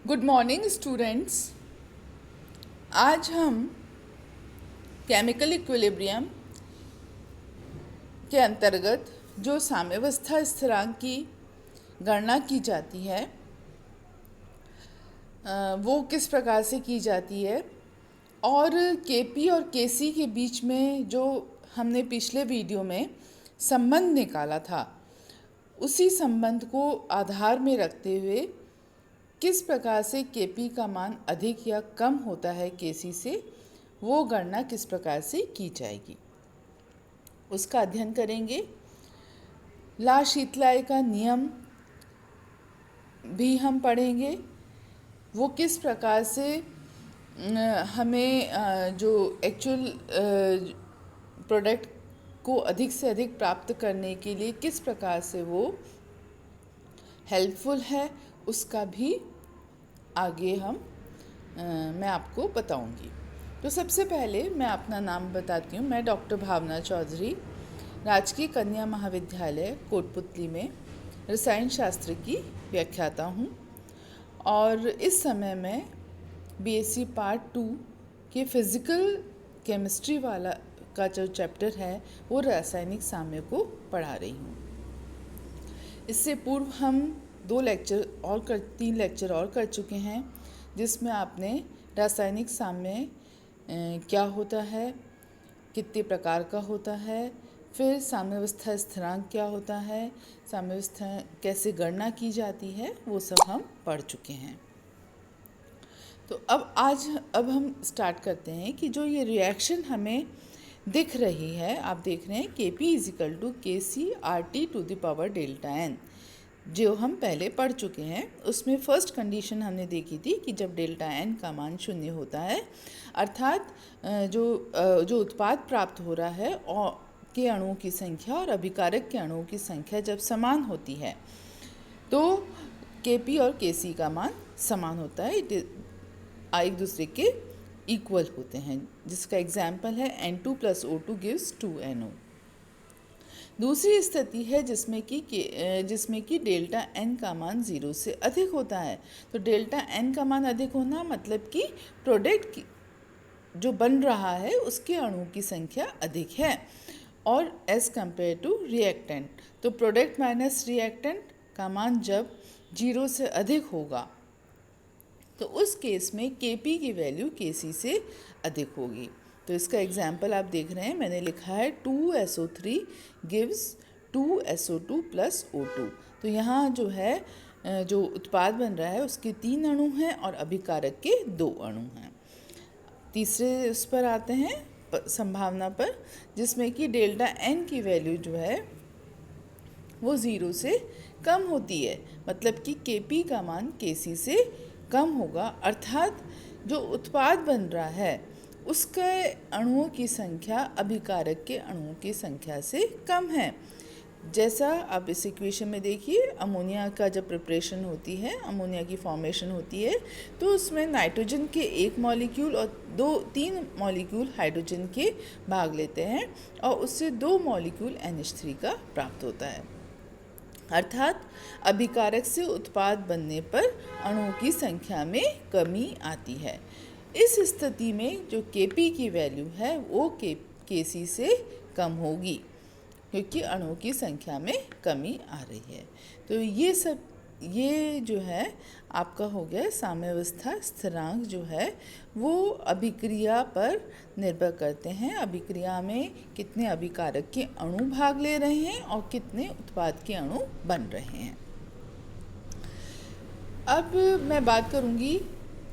Good morning students. आज हम chemical equilibrium के अंतर्गत जो साम्यावस्था स्थिरांक की गणना की जाती है वो किस प्रकार से की जाती है और केपी और केसी के बीच में जो हमने पिछले वीडियो में संबंध निकाला था उसी संबंध को आधार में रखते हुए किस प्रकार से केपी का मान अधिक या कम होता है केसी से, वो गणना किस प्रकार से की जाएगी उसका अध्ययन करेंगे। ला शीतलाय का नियम भी हम पढ़ेंगे, वो किस प्रकार से हमें जो एक्चुअल प्रोडक्ट को अधिक से अधिक प्राप्त करने के लिए किस प्रकार से वो हेल्पफुल है, उसका भी आगे मैं आपको बताऊंगी। तो सबसे पहले मैं अपना नाम बताती हूँ। मैं डॉक्टर भावना चौधरी, राजकीय कन्या महाविद्यालय कोटपुतली में रसायन शास्त्र की व्याख्याता हूँ और इस समय मैं बीएससी पार्ट 2 के फिज़िकल केमिस्ट्री वाला का जो चैप्टर है वो रासायनिक साम्य को पढ़ा रही हूँ। इससे पूर्व हम 3 लेक्चर और कर चुके हैं जिसमें आपने रासायनिक साम्य क्या होता है, कितने प्रकार का होता है, फिर साम्यावस्था स्थिरांक क्या होता है, साम्यावस्था कैसे गणना की जाती है, वो सब हम पढ़ चुके हैं। तो अब हम स्टार्ट करते हैं कि जो ये रिएक्शन हमें दिख रही है, आप देख रहे हैं Kp = KC/RT⁴ जो हम पहले पढ़ चुके हैं। उसमें फर्स्ट कंडीशन हमने देखी थी कि जब डेल्टा एन का मान 0 होता है, अर्थात जो उत्पाद प्राप्त हो रहा है और के अणुओं की संख्या और अभिकारक के अणुओं की संख्या जब समान होती है तो Kp और Kc का मान समान होता है, एक दूसरे के इक्वल होते हैं, जिसका एग्जाम्पल है N2 + O2 = 2NO। दूसरी स्थिति है जिसमें कि डेल्टा एन का मान 0 से अधिक होता है। तो डेल्टा एन का मान अधिक होना मतलब कि प्रोडक्ट जो बन रहा है उसके अणुओं की संख्या अधिक है और एज कंपेयर टू रिएक्टेंट, तो प्रोडक्ट माइनस रिएक्टेंट का मान जब 0 से अधिक होगा तो उस केस में Kp की वैल्यू Kc से अधिक होगी। तो इसका एग्जाम्पल आप देख रहे हैं, मैंने लिखा है 2SO3 गिव्स 2SO2 + O2। तो यहाँ जो है जो उत्पाद बन रहा है उसके 3 अणु हैं और अभिकारक के 2 अणु हैं। तीसरे उस पर आते हैं संभावना पर, जिसमें कि डेल्टा एन की वैल्यू जो है वो 0 से कम होती है, मतलब कि Kp का मान Kc से कम होगा, अर्थात जो उत्पाद बन रहा है उसके अणुओं की संख्या अभिकारक के अणुओं की संख्या से कम है। जैसा आप इस इक्वेशन में देखिए, अमोनिया का जब प्रिपरेशन होती है, अमोनिया की फॉर्मेशन होती है, तो उसमें नाइट्रोजन के 1 मॉलिक्यूल और 3 मॉलिक्यूल हाइड्रोजन के भाग लेते हैं और उससे 2 मॉलिक्यूल NH3 का प्राप्त होता है, अर्थात अभिकारक से उत्पाद बनने पर अणुओं की संख्या में कमी आती है। इस स्थिति में जो Kp की वैल्यू है वो Kc से कम होगी क्योंकि अणुओं की संख्या में कमी आ रही है। तो ये जो है आपका हो गया साम्यावस्था स्थिरांक, जो है वो अभिक्रिया पर निर्भर करते हैं, अभिक्रिया में कितने अभिकारक के अणु भाग ले रहे हैं और कितने उत्पाद के अणु बन रहे हैं। अब मैं बात करूंगी,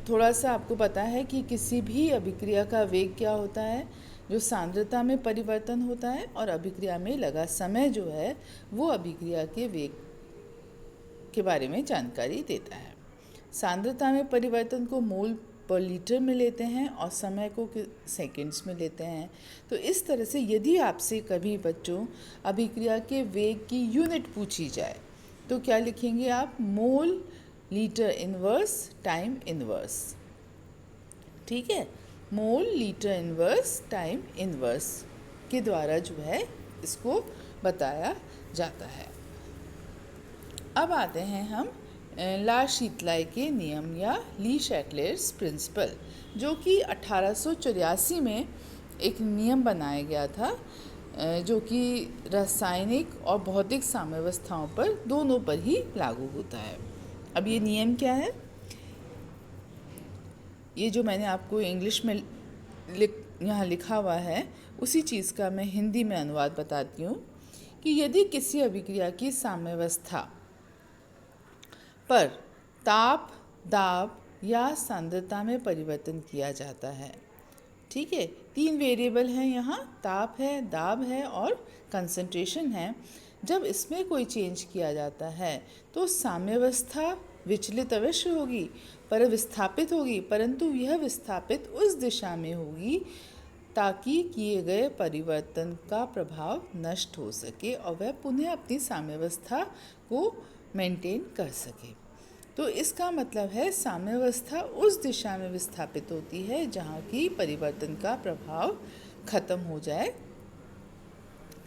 थोड़ा सा आपको पता है कि किसी भी अभिक्रिया का वेग क्या होता है, जो सांद्रता में परिवर्तन होता है, और अभिक्रिया में लगा समय जो है वो अभिक्रिया के वेग के बारे में जानकारी देता है। सांद्रता में परिवर्तन को मोल पर लीटर में लेते हैं और समय को सेकंड्स में लेते हैं। तो इस तरह से यदि आपसे कभी बच्चों अभिक्रिया के वेग की यूनिट पूछी जाए तो क्या लिखेंगे आप? Mole litre inverse time inverse. ठीक है, mole litre inverse time inverse के द्वारा जो है इसको बताया जाता है। अब आते हैं हम ला शीतलाई के नियम या ली शैटलेट्स प्रिंसिपल, जो कि 1884 में एक नियम बनाया गया था, जो कि रासायनिक और भौतिक साम्यावस्थाओं पर दोनों पर ही लागू होता है। अब ये नियम क्या है? ये जो मैंने आपको इंग्लिश में यहाँ लिखा हुआ है, उसी चीज़ का मैं हिंदी में अनुवाद बताती हूँ कि यदि किसी अभिक्रिया की साम्यावस्था पर ताप, दाब या सांद्रता में परिवर्तन किया जाता है, ठीक है, 3 वेरिएबल हैं यहाँ, ताप है, दाब है और कंसंट्रेशन है। जब इसमें कोई चेंज किया जाता है तो साम्यावस्था विचलित अवश्य होगी, पर विस्थापित होगी, परंतु यह विस्थापित उस दिशा में होगी ताकि किए गए परिवर्तन का प्रभाव नष्ट हो सके और वह पुनः अपनी साम्यावस्था को मेंटेन कर सके। तो इसका मतलब है साम्यावस्था उस दिशा में विस्थापित होती है जहाँ की परिवर्तन का प्रभाव खत्म हो जाए।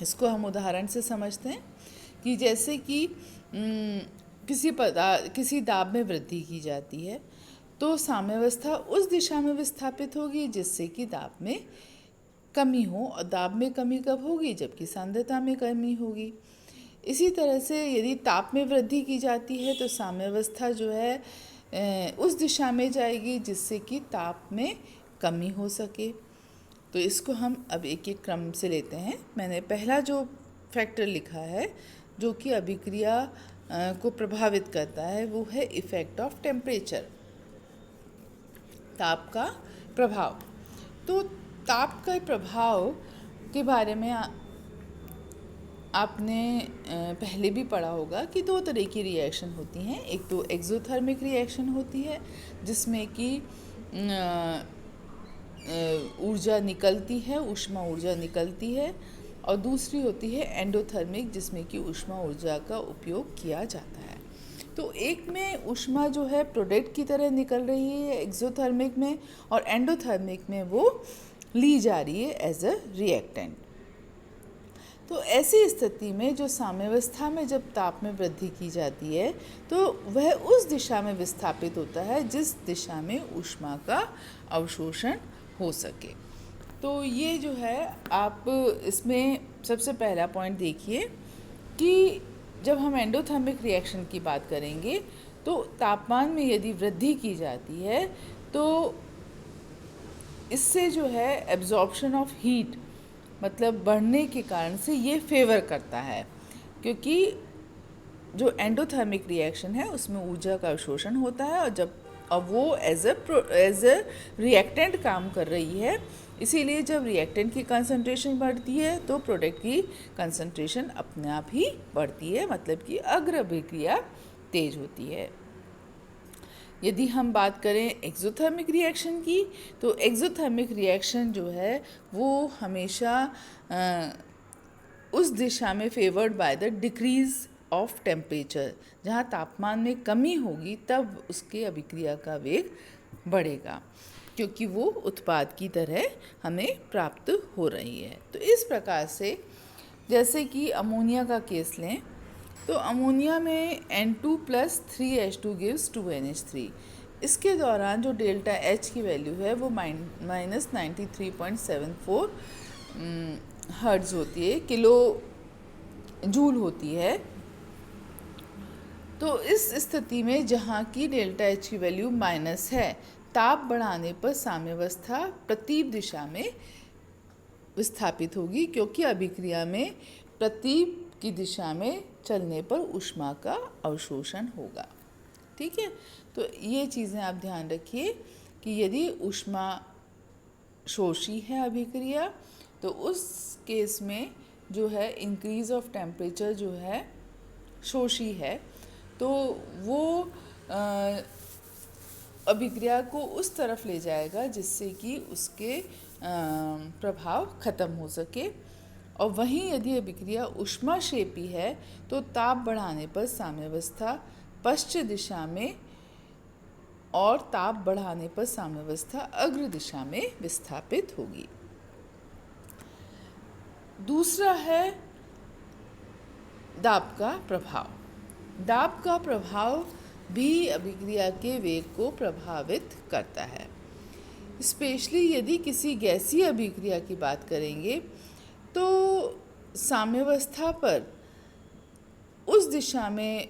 इसको हम उदाहरण से समझते हैं कि जैसे कि किसी दाब में वृद्धि की जाती है तो साम्यावस्था उस दिशा में विस्थापित होगी जिससे कि दाब में कमी हो, और दाब में कमी कब होगी? जबकि सांद्रता में कमी होगी। इसी तरह से यदि ताप में वृद्धि की जाती है तो साम्यावस्था जो है उस दिशा में जाएगी जिससे कि ताप में कमी हो सके। तो इसको हम अब एक एक क्रम से लेते हैं। मैंने पहला जो फैक्टर लिखा है जो कि अभिक्रिया को प्रभावित करता है वो है इफ़ेक्ट ऑफ टेम्परेचर, ताप का प्रभाव। तो ताप का प्रभाव के बारे में आपने पहले भी पढ़ा होगा कि 2 तरह की रिएक्शन होती हैं। एक तो एक्सोथर्मिक रिएक्शन होती है जिसमें कि ऊर्जा निकलती है, ऊष्मा ऊर्जा निकलती है, और दूसरी होती है एंडोथर्मिक जिसमें कि ऊष्मा ऊर्जा का उपयोग किया जाता है। तो एक में ऊष्मा जो है प्रोडक्ट की तरह निकल रही है एक्सोथर्मिक में, और एंडोथर्मिक में वो ली जा रही है एज अ रिएक्टेंट। तो ऐसी स्थिति में जो साम्यावस्था में जब ताप में वृद्धि की जाती है तो वह उस दिशा में विस्थापित होता है जिस दिशा में ऊष्मा का अवशोषण हो सके। तो ये जो है आप इसमें सबसे पहला पॉइंट देखिए कि जब हम एंडोथर्मिक रिएक्शन की बात करेंगे तो तापमान में यदि वृद्धि की जाती है तो इससे जो है एब्जॉर्प्शन ऑफ हीट मतलब बढ़ने के कारण से ये फेवर करता है, क्योंकि जो एंडोथर्मिक रिएक्शन है उसमें ऊर्जा का अवशोषण होता है और वो एज अ रिएक्टेंट काम कर रही है। इसीलिए जब रिएक्टेंट की कंसंट्रेशन बढ़ती है तो प्रोडक्ट की कंसंट्रेशन अपने आप ही बढ़ती है, मतलब कि अग्र अभिक्रिया तेज होती है। यदि हम बात करें एक्सोथर्मिक रिएक्शन की तो एक्सोथर्मिक रिएक्शन जो है वो हमेशा उस दिशा में favoured by the decrease of temperature, जहाँ तापमान में कमी होगी तब उसके अभिक्रिया का वेग बढ़ेगा, क्योंकि वो उत्पाद की तरह हमें प्राप्त हो रही है। तो इस प्रकार से जैसे कि अमोनिया का केस लें तो अमोनिया में N2 + 3H2 गिव्स 2NH3। इसके दौरान जो डेल्टा H की वैल्यू है वो -93.74 हर्ट्ज़ होती है, किलो जूल होती है। तो इस स्थिति में जहाँ की डेल्टा H की वैल्यू माइनस है, ताप बढ़ाने पर साम्यावस्था प्रतीप दिशा में विस्थापित होगी, क्योंकि अभिक्रिया में प्रतीप की दिशा में चलने पर ऊष्मा का अवशोषण होगा। ठीक है, तो ये चीज़ें आप ध्यान रखिए कि यदि ऊष्मा शोषी है अभिक्रिया तो उस केस में जो है इंक्रीज ऑफ टेम्परेचर जो है शोषी है, तो वो अभिक्रिया को उस तरफ ले जाएगा जिससे कि उसके प्रभाव खत्म हो सके। और वहीं यदि अभिक्रिया ऊष्माक्षेपी है तो ताप बढ़ाने पर साम्यावस्था पश्चिम दिशा में और ताप बढ़ाने पर साम्यावस्था अग्र दिशा में विस्थापित होगी। दूसरा है दाब का प्रभाव। दाब का प्रभाव भी अभिक्रिया के वेग को प्रभावित करता है। स्पेशली यदि किसी गैसीय अभिक्रिया की बात करेंगे तो साम्यावस्था पर उस दिशा में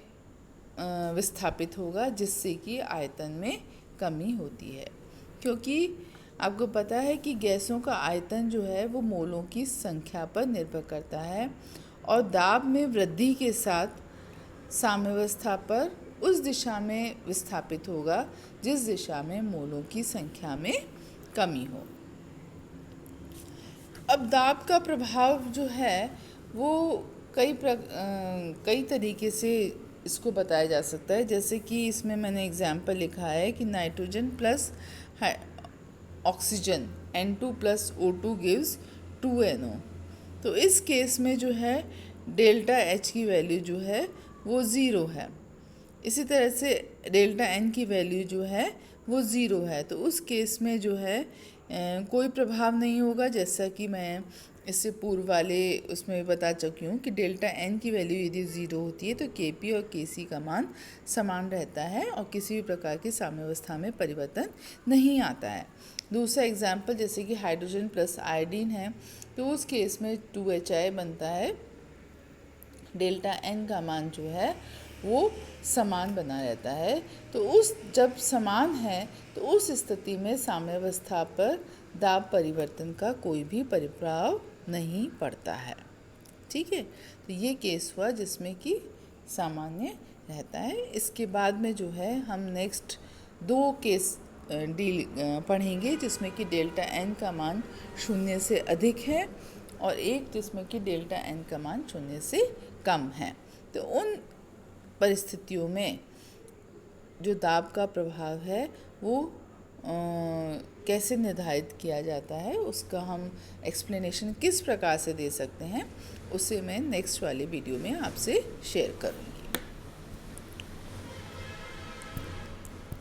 विस्थापित होगा जिससे कि आयतन में कमी होती है, क्योंकि आपको पता है कि गैसों का आयतन जो है वो मोलों की संख्या पर निर्भर करता है और दाब में वृद्धि के साथ साम्यावस्था पर उस दिशा में विस्थापित होगा जिस दिशा में मोलों की संख्या में कमी हो। अब दाब का प्रभाव जो है वो कई तरीके से इसको बताया जा सकता है। जैसे कि इसमें मैंने एग्जाम्पल लिखा है कि nitrogen plus oxygen N2 plus O2 gives 2NO। तो इस केस में जो है डेल्टा H की वैल्यू जो है वो ज़ीरो है। इसी तरह से डेल्टा N की वैल्यू जो है वो ज़ीरो है। तो उस केस में जो है कोई प्रभाव नहीं होगा, जैसा कि मैं इससे पूर्व वाले उसमें बता चुकी हूँ कि डेल्टा N की वैल्यू यदि ज़ीरो होती है तो Kp और Kc का मान समान रहता है और किसी भी प्रकार की साम्यावस्था में परिवर्तन नहीं आता है। दूसरा एग्जाम्पल जैसे कि हाइड्रोजन प्लस आयोडीन है, तो उस केस में 2HI बनता है, डेल्टा N का मान जो है वो समान बना रहता है। तो जब समान है तो उस स्थिति में साम्यावस्था पर दाब परिवर्तन का कोई भी प्रभाव नहीं पड़ता है। ठीक है, तो ये केस हुआ जिसमें कि सामान्य रहता है। इसके बाद में जो है हम नेक्स्ट 2 केस पढ़ेंगे जिसमें कि डेल्टा N का मान 0 से अधिक है और एक जिसमें कि डेल्टा N का मान 0 से कम है। तो उन परिस्थितियों में जो दाब का प्रभाव है वो कैसे निर्धारित किया जाता है, उसका हम एक्सप्लेनेशन किस प्रकार से दे सकते हैं, उसे मैं नेक्स्ट वाले वीडियो में आपसे शेयर करूँगी।